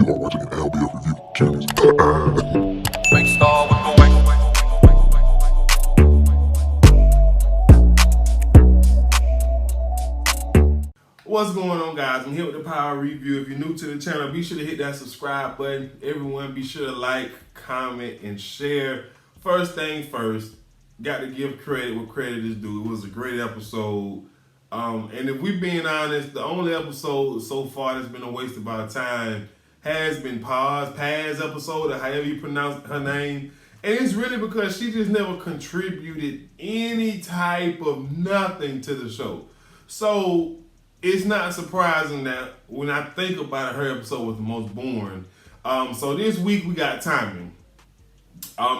You are watching an LBF review. Cheers. Fake star with the wax. What's going on, guys? I'm here with the Power Review. If you're new to the channel, be sure to hit that subscribe button. Everyone, be sure to like, comment, and share. First thing first, got to give credit where credit is due. It was a great episode. And if we're being honest, the only episode so far that's been a waste of our time has been Paz episode, or however you pronounce her name. And it's really because she just never contributed any type of nothing to the show. So it's not surprising that when I think about it, her episode was the most boring. So this week we got Tommie.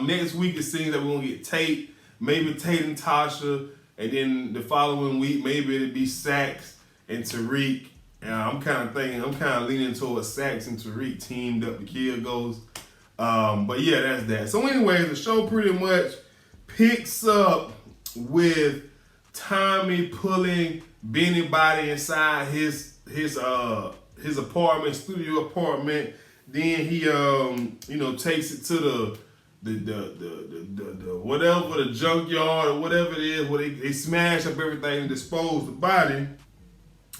Next week it seems that we're gonna get Tate, maybe Tate and Tasha, and then the following week maybe it'll be Sax and Tariq. I'm kind of leaning towards Sax and Tariq teamed up to kill Ghost. But yeah, that's that. So anyways, the show pretty much picks up with Tommie pulling Benny body inside his apartment, studio apartment. Then he takes it to the whatever, the junkyard or whatever it is, where they smash up everything and dispose the body.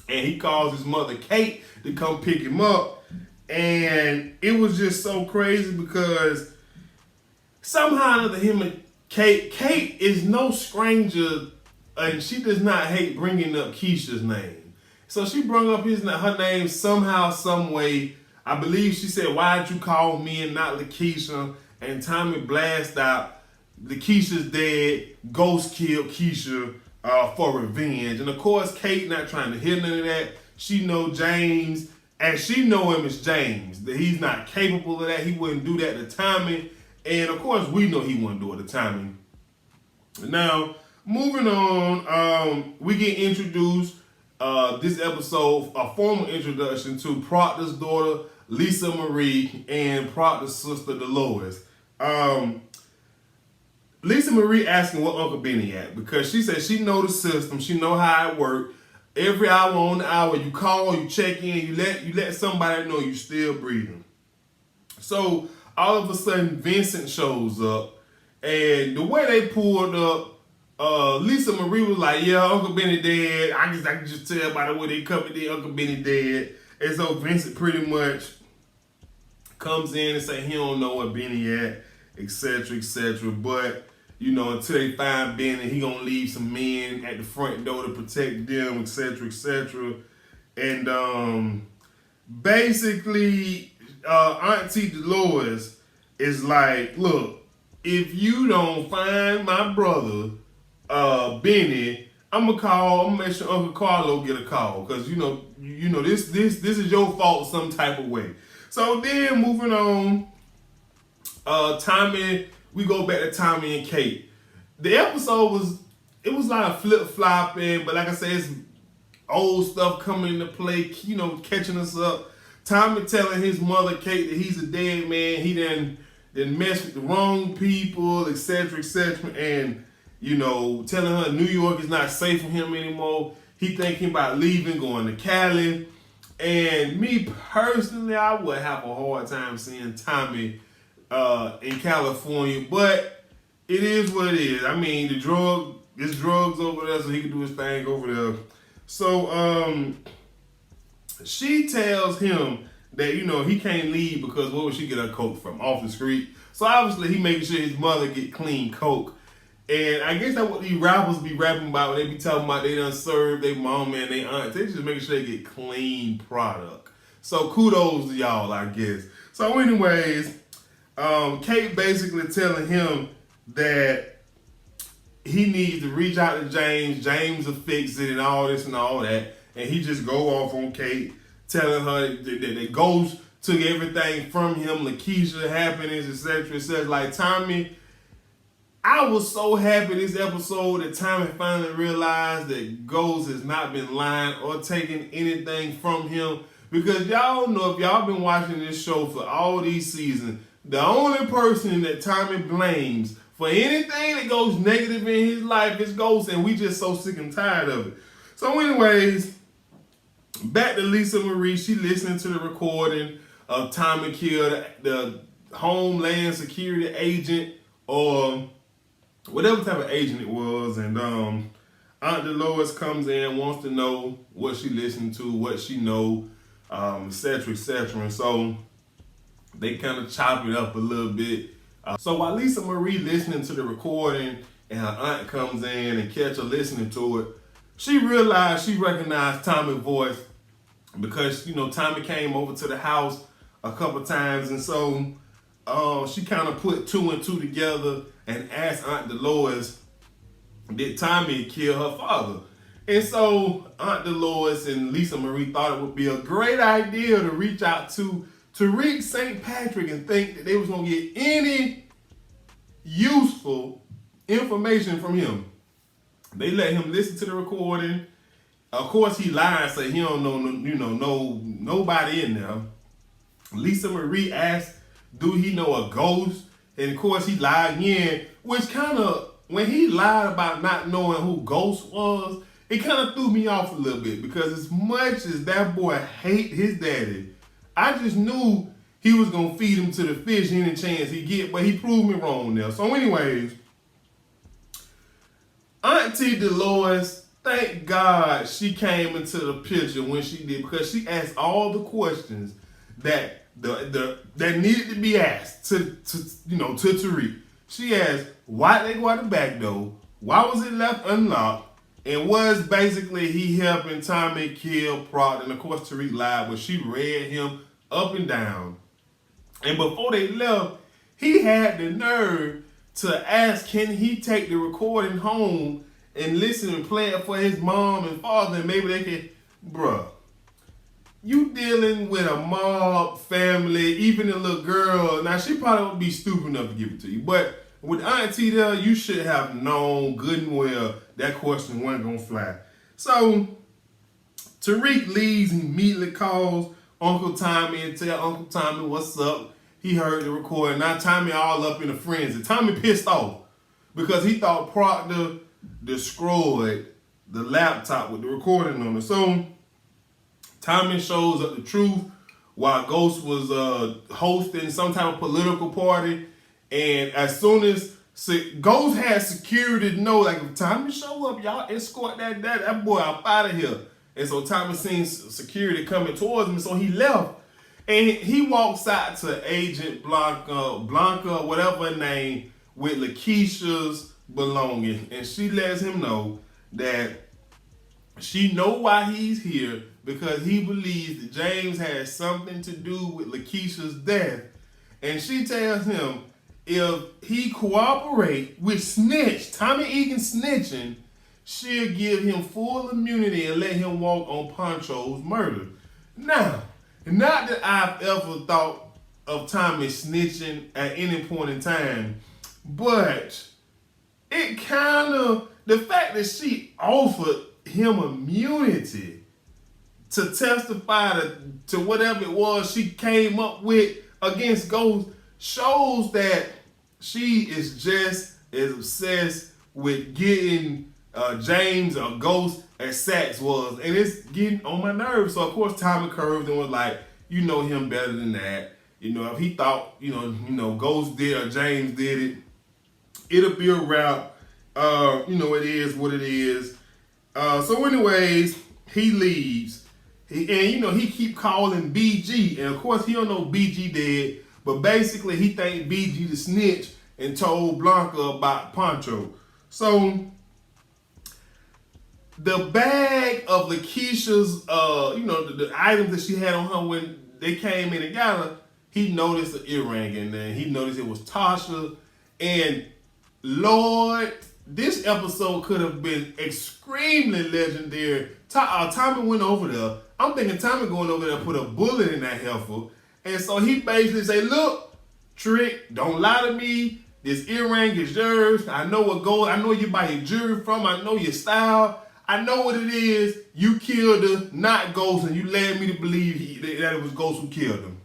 And he calls his mother Kate to come pick him up. And it was just so crazy because somehow or another, him and Kate is no stranger, and she does not hate bringing up Keisha's name. So she brought up her name somehow, some way. I believe she said, "Why'd you call me and not Lakeisha?" And Tommie blast out, "Lakeisha's dead. Ghost killed Keisha for revenge." And of course, Kate not trying to hear none of that. She know James, and she know him as James. That he's not capable of that. He wouldn't do that to Tommie. And of course, we know he wouldn't do it to Tommie. Now, moving on, we get introduced this episode, a formal introduction to Proctor's daughter, Lisa Marie, and Proctor's sister, Dolores. Lisa Marie asking what Uncle Benny at, because she said she know the system, she know how it works. Every hour on the hour, you call, you check in, you let somebody know you still breathing. So all of a sudden, Vincent shows up, and the way they pulled up, Lisa Marie was like, "Yeah, Uncle Benny dead. I can just tell by the way they covered it, Uncle Benny dead." And so Vincent pretty much comes in and say he don't know where Benny at, etc., etc. But until they find Benny, he gonna leave some men at the front door to protect them, etc., etc. And basically, Auntie Dolores is like, "Look, if you don't find my brother, Benny, I'm gonna make sure Uncle Carlo get a call, because this is your fault some type of way." So then moving on, Tommie, we go back to Tommie and Kate. The episode was a lot of flip flopping, but like I said, it's old stuff coming into play, catching us up. Tommie telling his mother Kate that he's a dead man, he done messed with the wrong people, etc., etc., and telling her New York is not safe for him anymore. He thinking about leaving, going to Cali. And me personally, I would have a hard time seeing Tommie in California, but it is what it is. I mean, there's drugs over there, so he can do his thing over there. So she tells him that he can't leave because where would she get her coke from? Off the street. So obviously he making sure his mother get clean coke. And I guess that's what these rappers be rapping about when they be talking about they done served their mom and their aunt. They just making sure they get clean product. So kudos to y'all, I guess. So anyways, Kate basically telling him that he needs to reach out to James. James will fix it and all this and all that. And he just go off on Kate, telling her that Ghost took everything from him, Lakeisha, happiness, etc., etc. Like, Tommie, I was so happy this episode that Tommie finally realized that Ghost has not been lying or taking anything from him. Because y'all know, if y'all been watching this show for all these seasons, the only person that Tommie blames for anything that goes negative in his life is Ghost, and we just so sick and tired of it. So anyways, back to Lisa Marie. She listening to the recording of Tommie killed the Homeland Security agent or whatever type of agent it was. And Aunt Dolores comes in, wants to know what she listened to, what she know, etc., etc. And so they kind of chop it up a little bit. So while Lisa Marie listening to the recording and her aunt comes in and catch her listening to it, she recognized Tommie's voice because, Tommie came over to the house a couple times. And so she kind of put two and two together and asked Aunt Dolores, did Tommie kill her father? And so Aunt Dolores and Lisa Marie thought it would be a great idea to reach out to Tariq St. Patrick and think that they was going to get any useful information from him. They let him listen to the recording. Of course, he lied, so he don't know, nobody in there. Lisa Marie asked, do he know a ghost? And of course, he lied again, which kind of, when he lied about not knowing who Ghost was, it kind of threw me off a little bit, because as much as that boy hate his daddy, I just knew he was going to feed him to the fish any chance he get, but he proved me wrong there. So anyways, Auntie Dolores, thank God she came into the picture when she did, because she asked all the questions that that needed to be asked to Tariq. She asked, why did they go out the back door? Why was it left unlocked? And was basically he helping Tommie kill Proctor? And of course Tariq lied, but she read him up and down. And before they left, he had the nerve to ask, can he take the recording home and listen and play it for his mom and father, and maybe they can, bruh. You dealing with a mob family, even a little girl. Now, she probably would be stupid enough to give it to you. But with Auntie there, you should have known good and well that question wasn't going to fly. So, Tariq leaves and immediately calls Uncle Tommie and tell Uncle Tommie what's up. He heard the recording. Now, Tommie all up in a frenzy. Tommie pissed off because he thought Proctor destroyed the laptop with the recording on it. So, Tommie shows up the truth while Ghost was hosting some type of political party. And as soon as Ghost had security to know, like, if Tommie show up, y'all escort that boy up out of here. And so Tommie seen security coming towards him, so he left. And he walks out to Agent Blanca, whatever her name, with Lakeisha's belongings. And she lets him know that she know why he's here, because he believes that James has something to do with Lakeisha's death. And she tells him if he cooperate with Tommie Egan snitching, she'll give him full immunity and let him walk on Poncho's murder. Now, not that I've ever thought of Tommie snitching at any point in time, but it kind of, the fact that she offered him immunity to testify to whatever it was she came up with against Ghost shows that she is just as obsessed with getting James or Ghost as Sax was. And it's getting on my nerves. So, of course, Tommie curved and was like, you know him better than that. If he thought, Ghost did or James did it, it'll be a wrap. It is what it is. So anyways, he leaves. He keep calling BG. And of course, he don't know BG dead. But basically, he think BG the snitch and told Blanca about Poncho. So, the bag of Lakeisha's, the items that she had on her when they came in and got her, he noticed the earring in there. He noticed it was Tasha. And Lord, this episode could have been extremely legendary. Tommie went over there. I'm thinking Tommie going over there put a bullet in that heifer. And so he basically say, look, Trick, don't lie to me. This earring is yours. I know what goes. I know you buy your jewelry from. I know your style. I know what it is. You killed her, not Ghost, and you led me to believe that it was Ghost who killed him.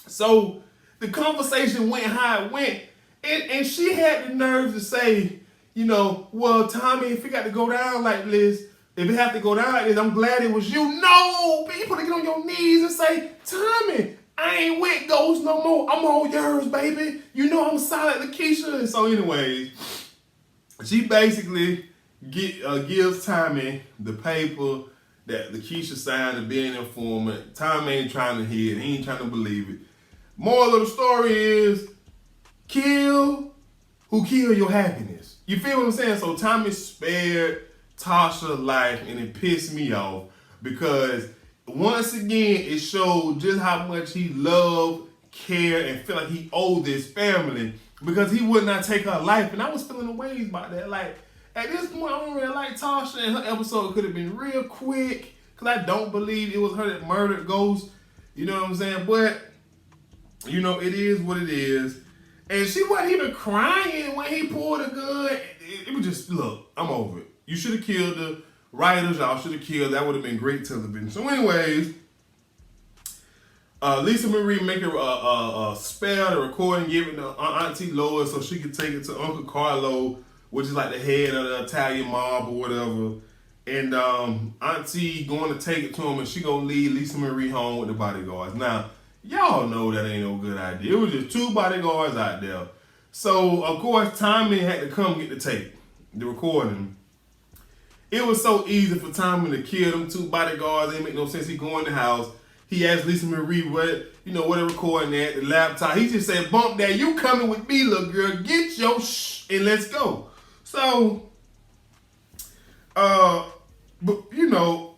So the conversation went how it went. And she had the nerve to say, well, Tommie, if it got to go down like this, if it have to go down like this, I'm glad it was you. No, but you put to get on your knees and say, Tommie, I ain't with Ghost no more. I'm all yours, baby. You know I'm solid, Lakeisha. And so anyways, she basically gives Tommie the paper that Lakeisha signed to be an informant. Tommie ain't trying to hear it. He ain't trying to believe it. Moral of the story is, kill who kill your happiness. You feel what I'm saying? So Tommie spared Tasha's life, and it pissed me off because once again it showed just how much he loved, cared, and felt like he owed this family because he would not take her life. And I was feeling the ways about that. Like, at this point, I don't really like Tasha, and her episode could have been real quick because I don't believe it was her that murdered Ghost. You know what I'm saying? But, you know, it is what it is. And she wasn't even crying when he pulled a gun. It was just, look, I'm over it. You should have killed the writers. Y'all should have killed. That would have been great television. So anyways, Lisa Marie make a spell, the recording, give it to Auntie Lois so she could take it to Uncle Carlo, which is like the head of the Italian mob or whatever. And Auntie going to take it to him, and she going to leave Lisa Marie home with the bodyguards. Now, y'all know that ain't no good idea. It was just 2 bodyguards out there. So, of course, Tommie had to come get the tape, the recording. It was so easy for Tommie to kill them 2 bodyguards. It didn't make no sense. He go in the house. He asked Lisa Marie where the recording at, the laptop. He just said, bump that. You coming with me, little girl. Get your and let's go. So, but you know,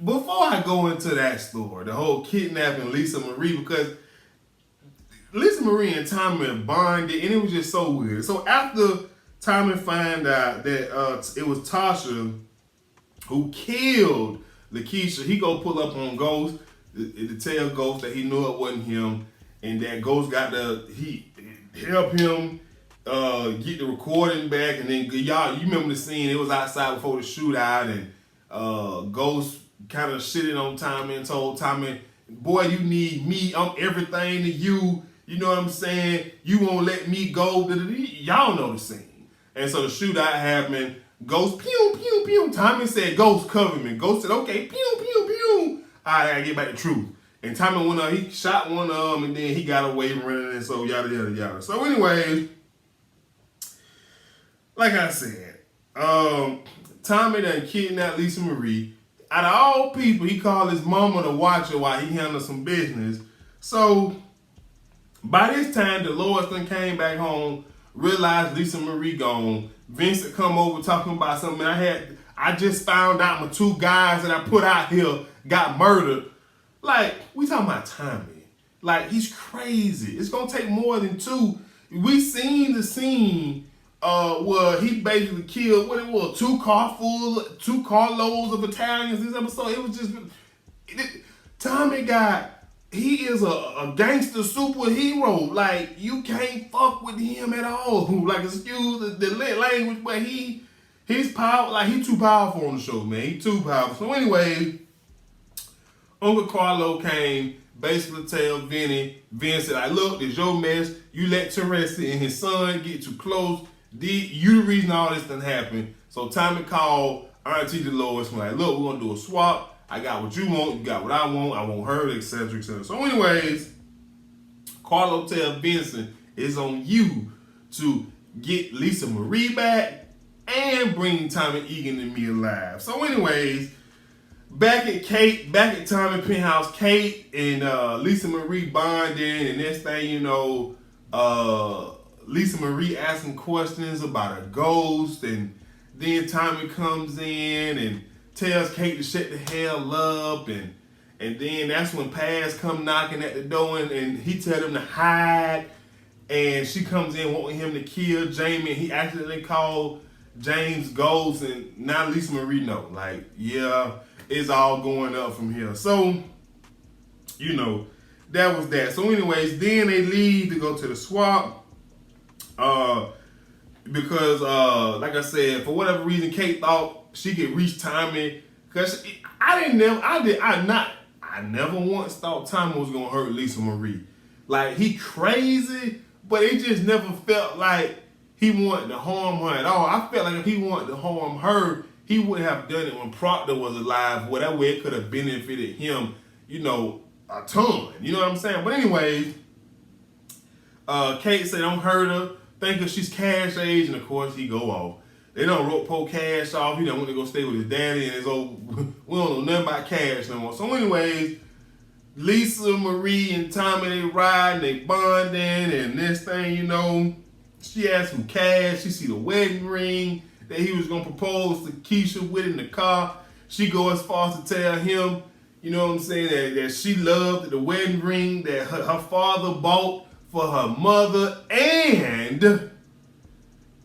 before I go into that story, the whole kidnapping Lisa Marie, because Lisa Marie and Tommie bonded, and it was just so weird. So after Tommie find out that it was Tasha who killed Lakeisha, he go pull up on Ghost to tell Ghost that he knew it wasn't him, and that Ghost got he help him get the recording back. And then y'all, you remember the scene? It was outside before the shootout, and Ghost kind of shitted on Tommie and told Tommie, boy, you need me. I'm everything to you. You know what I'm saying? You won't let me go. Y'all know the scene. And so the shootout happened. Ghost, pew, pew, pew. Tommie said, Ghost, cover me. Ghost said, okay, pew, pew, pew. All right, I gotta get back to truth. And Tommie went up, he shot one of them, and then he got away running, and so yada, yada, yada. So anyways, like I said, Tommie done kidnapped Lisa Marie. Out of all people, he called his mama to watch her while he handled some business. So by this time, Dolores done came back home, realized Lisa Marie gone. Vincent come over talking about something. I just found out my 2 guys that I put out here got murdered. Like, we talking about Tommie. Like, he's crazy. It's gonna take more than 2. We seen the scene where he basically killed, what it was, 2 carloads of Italians this episode. It was just, Tommie he is a gangster superhero. Like, you can't fuck with him at all. Like, excuse the language, but he's powerful. Like, he too powerful on the show, man. He too powerful. So anyway, Uncle Carlo came, basically tell Vincent, like, look, it's your mess. You let Teresa and his son get too close. You the reason all this done happened. So Tommie called Auntie Dolores and like, look, we're gonna do a swap. I got what you want, you got what I want her, etc., etc. So anyways, Carlo tell Vincent it's on you to get Lisa Marie back and bring Tommie Egan and me alive. So anyways, back at Tommie penthouse, Kate and Lisa Marie bonding, and next thing you know, Lisa Marie asking questions about a ghost, and then Tommie comes in and tells Kate to shut the hell up, and then that's when Paz come knocking at the door, and he tell them to hide, and she comes in wanting him to kill Jamie, and he accidentally called James Ghost, and now Lisa Marie know, like, yeah, it's all going up from here. So, you know, that was that. So anyways, then they leave to go to the swap, because like I said, for whatever reason, Kate thought she could reach Tommie, cause I never once thought Tommie was gonna hurt Lisa Marie. Like, he crazy, but it just never felt like he wanted to harm her at all. I felt like if he wanted to harm her, he would have done it when Proctor was alive. Whatever way it could have benefited him, you know, a ton. You know what I'm saying? But anyways, Kate said don't hurt her. Think her she's cash age, and of course he go off. They don't rope pull Cash off. He don't want to go stay with his daddy and his old. We don't know nothing about Cash no more. So anyways, Lisa, Marie, and Tommie, they riding, they bonding, and this thing, you know, she asked him Cash. She see the wedding ring that he was gonna propose to Keisha with in the car. She go as far as to tell him, you know what I'm saying, that she loved the wedding ring that her father bought for her mother, and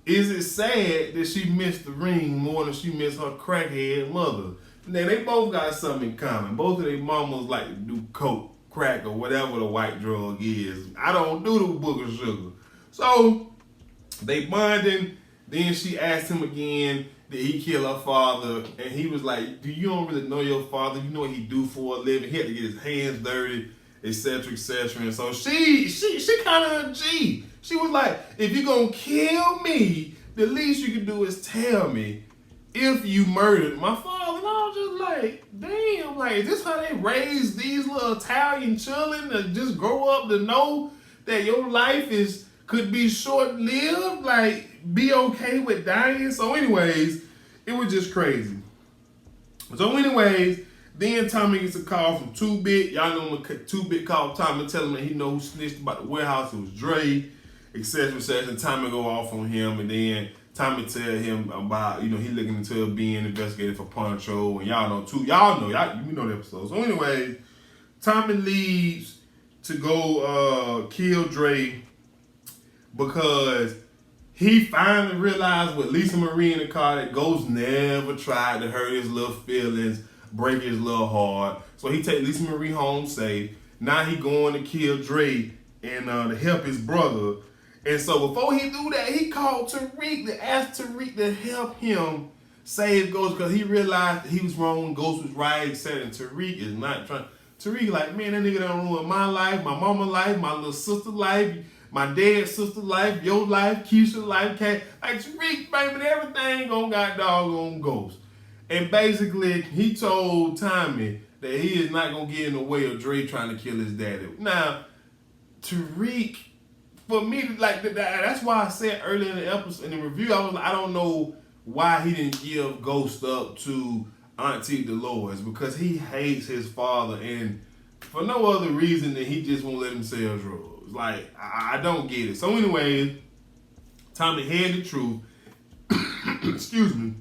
is it sad that she missed the ring more than she missed her crackhead mother? Now, they both got something in common. Both of their mamas like to do coke, crack, or whatever the white drug is. I don't do the booger sugar. So, they bonding. Then she asked him again, did he kill her father? And he was like, you don't really know your father. You know what he do for a living. He had to get his hands dirty, etc., etc. And so she kind of a G. She was like, if you're going to kill me, the least you can do is tell me if you murdered my father. And I was just like, damn, like, is this how they raise these little Italian children to just grow up to know that your life could be short-lived? Like, be okay with dying? So anyways, it was just crazy. So anyways, then Tommie gets a call from 2-Bit. Y'all know when 2-Bit called Tommie, tell him that he know who snitched about the warehouse. It was Dre, etc., etc. And Tommie go off on him, and then Tommie tell him about, you know, he looking into being investigated for Poncho, and y'all know too. You know the episode. So anyways, Tommie leaves to go kill Dre because he finally realized with Lisa Marie in the car that Ghost never tried to hurt his little feelings, break his little heart. So he take Lisa Marie home safe. Now he going to kill Dre and to help his brother. And so before he do that, he called Tariq to ask Tariq to help him save Ghost because he realized that he was wrong, Ghost was right, etc. And Tariq is not trying. Tariq like, man, that nigga done ruined my life, my mama life, my little sister life, my dad's sister life, your life, Keisha's life, like Tariq, baby, everything gonna got doggone Ghost. And basically, he told Tommie that he is not gonna get in the way of Dre trying to kill his daddy. Now, Tariq, for me, like that's why I said earlier in the episode, in the review, I was like, I don't know why he didn't give Ghost up to Auntie Dolores, because he hates his father, and for no other reason than he just won't let him sell drugs. Like, I don't get it. So anyways, Tommie had the truth. Excuse me.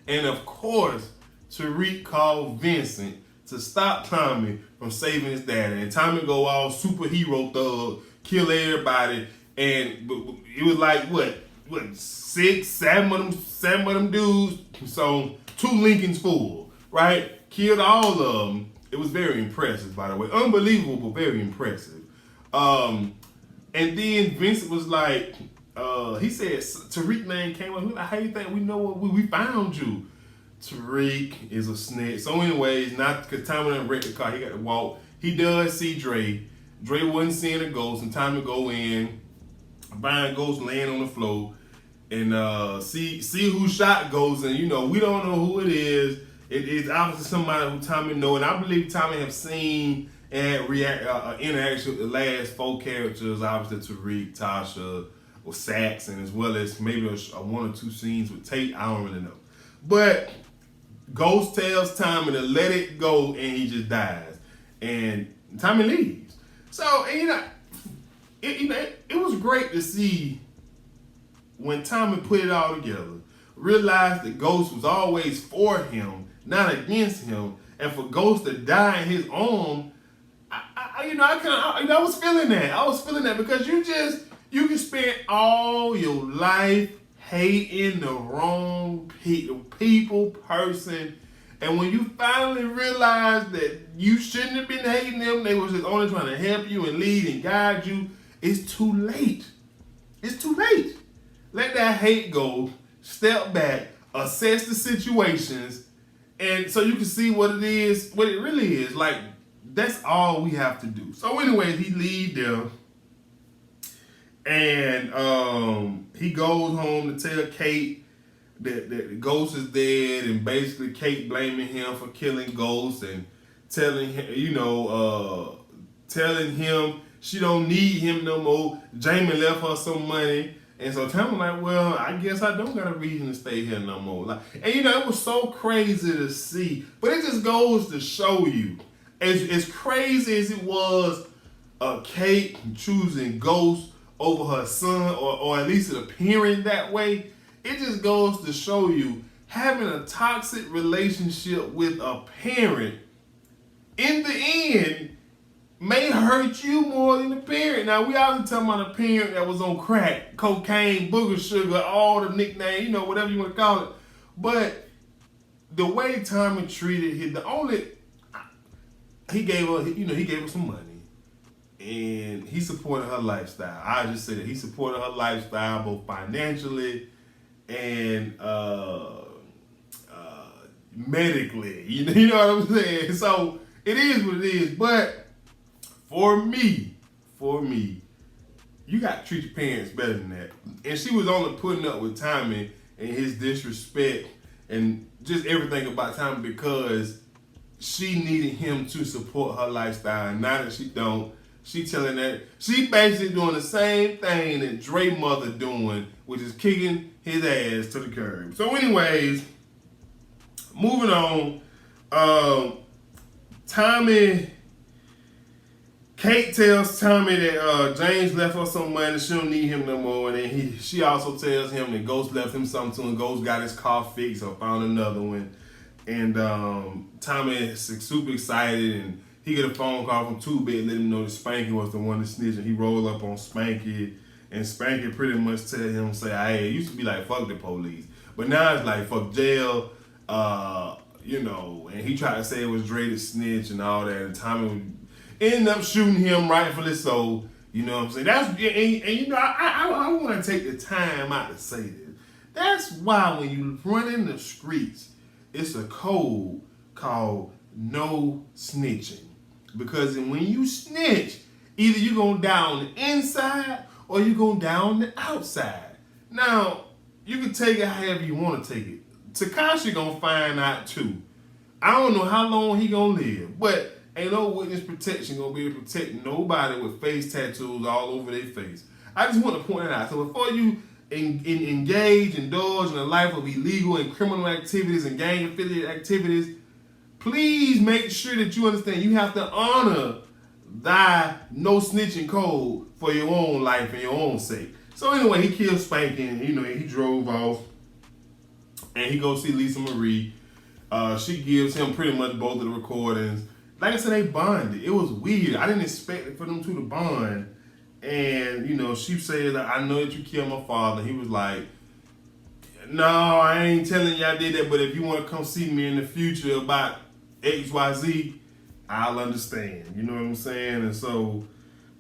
And of course, Tariq called Vincent to stop Tommie from saving his daddy. And Tommie go all superhero thug, kill everybody. And it was like, what, 6, 7 of them dudes. So 2 Lincolns full, right? Killed all of them. It was very impressive, by the way. Unbelievable, but very impressive. And then Vincent was like, he said, Tariq name came up. He was like, how you think we know what we found you? Tariq is a snitch. So anyways, not because Tommie didn't wreck the car, he got to walk. He does see Dre. Dre wasn't seeing a ghost, and Tommie go in, find Ghost laying on the floor, and see who shot Ghost. And you know, we don't know who it is. It is obviously somebody who Tommie know, and I believe Tommie have seen and interaction with the last 4 characters, obviously Tariq, Tasha, or Saxon, as well as maybe a 1 or 2 scenes with Tate. I don't really know. But Ghost tells Tommie to let it go, and he just dies. And Tommie leaves. So, and, it was great to see when Tommie put it all together, realized that Ghost was always for him, not against him, and for Ghost to die in his arm. I was feeling that. I was feeling that because you can spend all your life hating the wrong people, person, and when you finally realize that you shouldn't have been hating them, they was just only trying to help you and lead and guide you, it's too late. It's too late. Let that hate go, step back, assess the situations, and so you can see what it is, what it really is. Like, that's all we have to do. So anyways, he leaves there, and he goes home to tell Kate that Ghost is dead, and basically Kate blaming him for killing Ghost, and telling him, telling him she don't need him no more. Jamie left her some money. And so Tommie like, well, I guess I don't got a reason to stay here no more. Like, and it was so crazy to see. But it just goes to show you, as crazy as it was, Kate choosing Ghost over her son, or at least it appearing that way, it just goes to show you having a toxic relationship with a parent, in the end, may hurt you more than the parent. Now, we always talking about a parent that was on crack, cocaine, booger sugar, all the nicknames, whatever you want to call it. But the way Tommie treated him, he gave her some money. And he supported her lifestyle. I just say that he supported her lifestyle both financially and medically. You know what I'm saying? So it is what it is. But for me, you got to treat your parents better than that. And she was only putting up with Tommie and his disrespect and just everything about Tommie because she needed him to support her lifestyle. And now that she don't, she telling that she basically doing the same thing that Dre mother doing, which is kicking his ass to the curb. So anyways, moving on. Kate tells Tommie that James left her some money, she don't need him no more, and then she also tells him that Ghost left him something too, and Ghost got his car fixed or found another one. And Tommie is super excited, and he get a phone call from Two-Bit letting him know that Spanky was the one that snitched, and he rolled up on Spanky, and Spanky pretty much tell him, say, hey, it used to be like, fuck the police. But now it's like, fuck jail, and he tried to say it was Dre that snitch and all that, and Tommie ended up shooting him, rightfully so. You know what I'm saying? I want to take the time out to say this. That's why when you run in the streets, it's a code called no snitching. Because when you snitch, either you're going to die on the inside or you're going to die on the outside. Now, you can take it however you want to take it. Tekashi going to find out too. I don't know how long he going to live, but ain't no witness protection going to be able to protect nobody with face tattoos all over their face. I just want to point that out. So before you engage, indulge in a life of illegal and criminal activities and gang-affiliated activities, please make sure that you understand you have to honor thy no snitching code for your own life and your own sake. So anyway, he killed Spanky, and he drove off, and he goes see Lisa Marie. She gives him pretty much both of the recordings. Like I said, they bonded. It was weird. I didn't expect it for them two to bond. And, she said, I know that you killed my father. He was like, no, I ain't telling you I did that, but if you want to come see me in the future about XYZ, I'll understand. You know what I'm saying? And so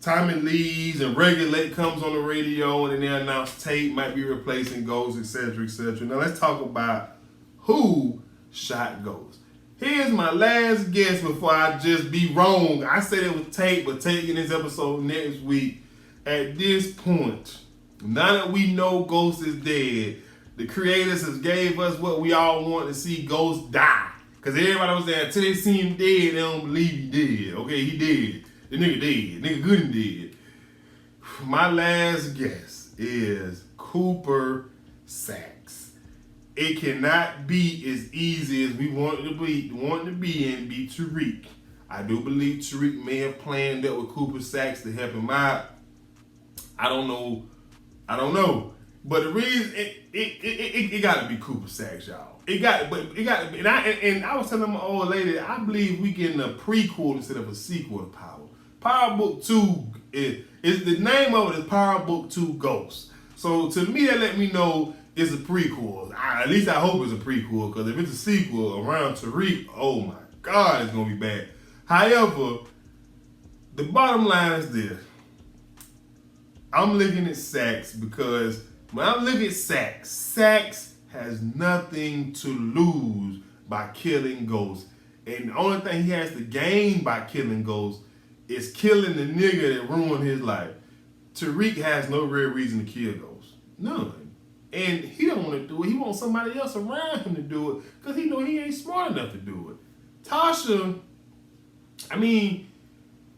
Tommie leaves and Regulate comes on the radio, and then they announce Tate might be replacing Ghost, etc., etc. Now let's talk about who shot Ghost. Here's my last guess before I just be wrong. I said it was Tate, but Tate in this episode next week. At this point, now that we know Ghost is dead, the creators has gave us what we all want to see: Ghost die. Because everybody was there until they see him dead, they don't believe he dead. Okay, he dead. The nigga dead. Nigga good and dead. My last guess is Cooper Saxe. It cannot be as easy as we want it to be and be Tariq. I do believe Tariq may have planned that with Cooper Saxe to help him out. I don't know. But the reason it got to be Cooper Saxe, y'all. It got to be. And I was telling my old lady, I believe we getting a prequel instead of a sequel to Power. Power Book 2 is the name of it is Power Book 2 Ghost. So to me, that let me know it's a prequel. At least I hope it's a prequel, because if it's a sequel around Tariq, oh my God, it's gonna be bad. However, the bottom line is this. I'm looking at Saxe because when I look at Saxe has nothing to lose by killing Ghost. And the only thing he has to gain by killing Ghost is killing the nigga that ruined his life. Tariq has no real reason to kill Ghost. None. And he don't want to do it. He wants somebody else around him to do it because he know he ain't smart enough to do it. Tasha, I mean,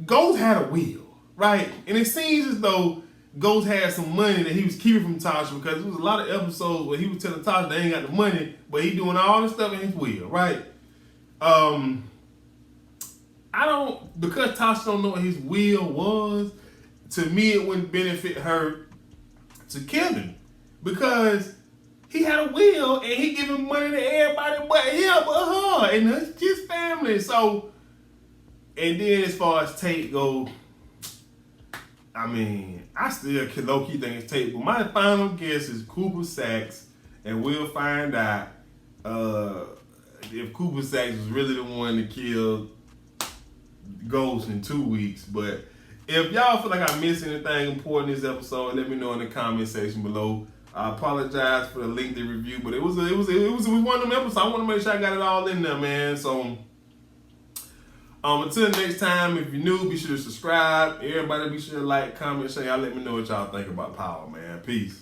Ghost had a will, right? And it seems as though Ghost had some money that he was keeping from Tasha, because there was a lot of episodes where he was telling Tasha they ain't got the money, but he doing all this stuff in his will, right? Because Tasha don't know what his will was, to me it wouldn't benefit her to kill him, because he had a will and he giving money to everybody but him, but her, and it's his family. So, and then as far as Tate go, I mean, I still low-key think it's Tate, but my final guess is Cooper Saxe, and we'll find out if Cooper Saxe was really the one to kill Ghost in 2 weeks. But if y'all feel like I missed anything important in this episode, let me know in the comment section below. I apologize for the lengthy review, but it was one of them episodes. I want to make sure I got it all in there, man. So until next time, if you're new, be sure to subscribe. Everybody be sure to like, comment, share. Y'all let me know what y'all think about Power, man. Peace.